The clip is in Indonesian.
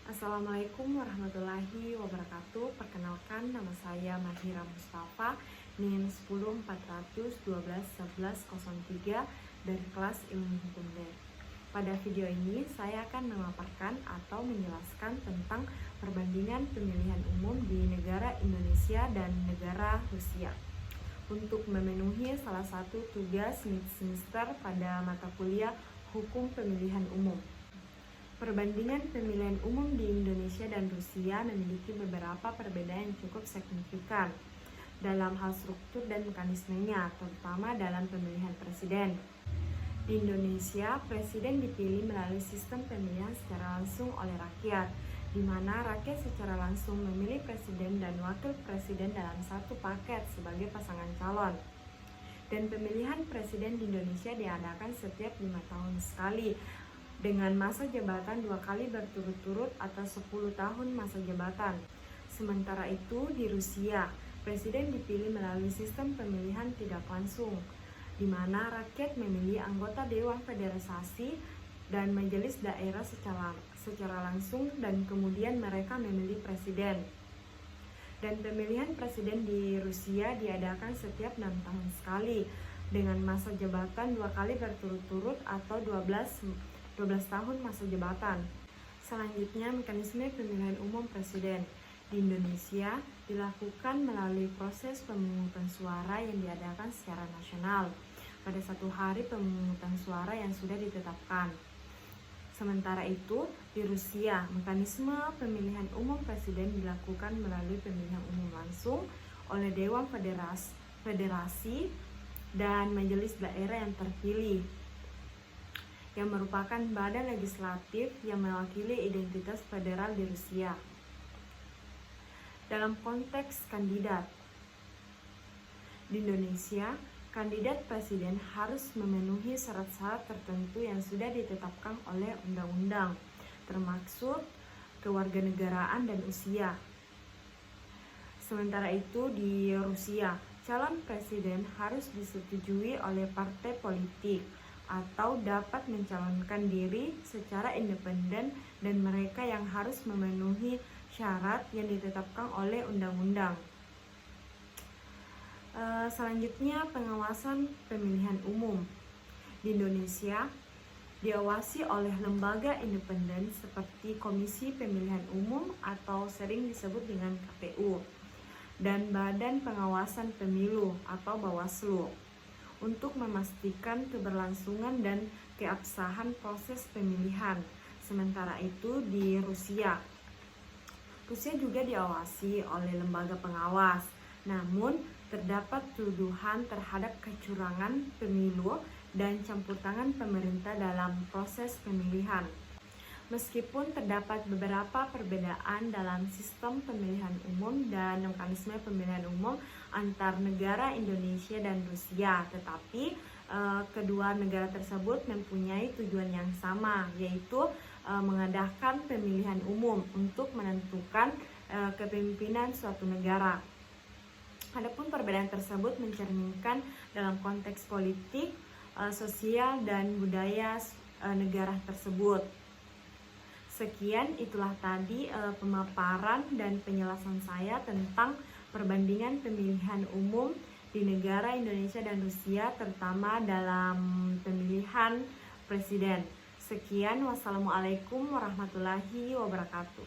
Assalamualaikum warahmatullahi wabarakatuh. Perkenalkan, nama saya Mahira Mustafa, NIM 10.412.11.03 dari kelas Ilmu Hukum D. Pada video ini, saya akan memaparkan atau menjelaskan tentang perbandingan pemilihan umum di negara Indonesia dan negara Rusia untuk memenuhi salah satu tugas semester pada mata kuliah Hukum Pemilihan Umum. Perbandingan pemilihan umum di Indonesia dan Rusia memiliki beberapa perbedaan yang cukup signifikan dalam hal struktur dan mekanismenya, terutama dalam pemilihan presiden. Di Indonesia, presiden dipilih melalui sistem pemilihan secara langsung oleh rakyat, di mana rakyat secara langsung memilih presiden dan wakil presiden dalam satu paket sebagai pasangan calon. Dan pemilihan presiden di Indonesia diadakan setiap 5 tahun sekali, dengan masa jabatan 2 kali berturut-turut atau 10 tahun masa jabatan. Sementara itu di Rusia, presiden dipilih melalui sistem pemilihan tidak langsung, di mana rakyat memilih anggota Dewan Federasi dan Majelis Daerah secara langsung, dan kemudian mereka memilih presiden. Dan pemilihan presiden di Rusia diadakan setiap 6 tahun sekali, dengan masa jabatan 2 kali berturut-turut atau 12 tahun masa jabatan. Selanjutnya, mekanisme pemilihan umum presiden di Indonesia dilakukan melalui proses pemungutan suara yang diadakan secara nasional pada satu hari pemungutan suara yang sudah ditetapkan. Sementara itu, di Rusia, mekanisme pemilihan umum presiden dilakukan melalui pemilihan umum langsung oleh Dewan Federasi dan Majelis Daerah yang terpilih, yang merupakan badan legislatif yang mewakili identitas federal di Rusia. Dalam konteks kandidat, di Indonesia, kandidat presiden harus memenuhi syarat-syarat tertentu yang sudah ditetapkan oleh undang-undang, termasuk kewarganegaraan dan usia. Sementara itu di Rusia, calon presiden harus disetujui oleh partai politik atau dapat mencalonkan diri secara independen, dan mereka yang harus memenuhi syarat yang ditetapkan oleh undang-undang. Selanjutnya, pengawasan pemilihan umum di Indonesia diawasi oleh lembaga independen seperti Komisi Pemilihan Umum atau sering disebut dengan KPU, dan Badan Pengawasan Pemilu atau Bawaslu, untuk memastikan keberlangsungan dan keabsahan proses pemilihan. Sementara itu di Rusia juga diawasi oleh lembaga pengawas, namun terdapat tuduhan terhadap kecurangan pemilu dan campur tangan pemerintah dalam proses pemilihan. Meskipun terdapat beberapa perbedaan dalam sistem pemilihan umum dan mekanisme pemilihan umum antar negara Indonesia dan Rusia, tetapi kedua negara tersebut mempunyai tujuan yang sama, yaitu mengadakan pemilihan umum untuk menentukan kepemimpinan suatu negara. Adapun perbedaan tersebut mencerminkan dalam konteks politik, sosial, dan budaya negara tersebut. Sekian, itulah tadi pemaparan dan penjelasan saya tentang perbandingan pemilihan umum di negara Indonesia dan Rusia, terutama dalam pemilihan presiden. Sekian, wassalamualaikum warahmatullahi wabarakatuh.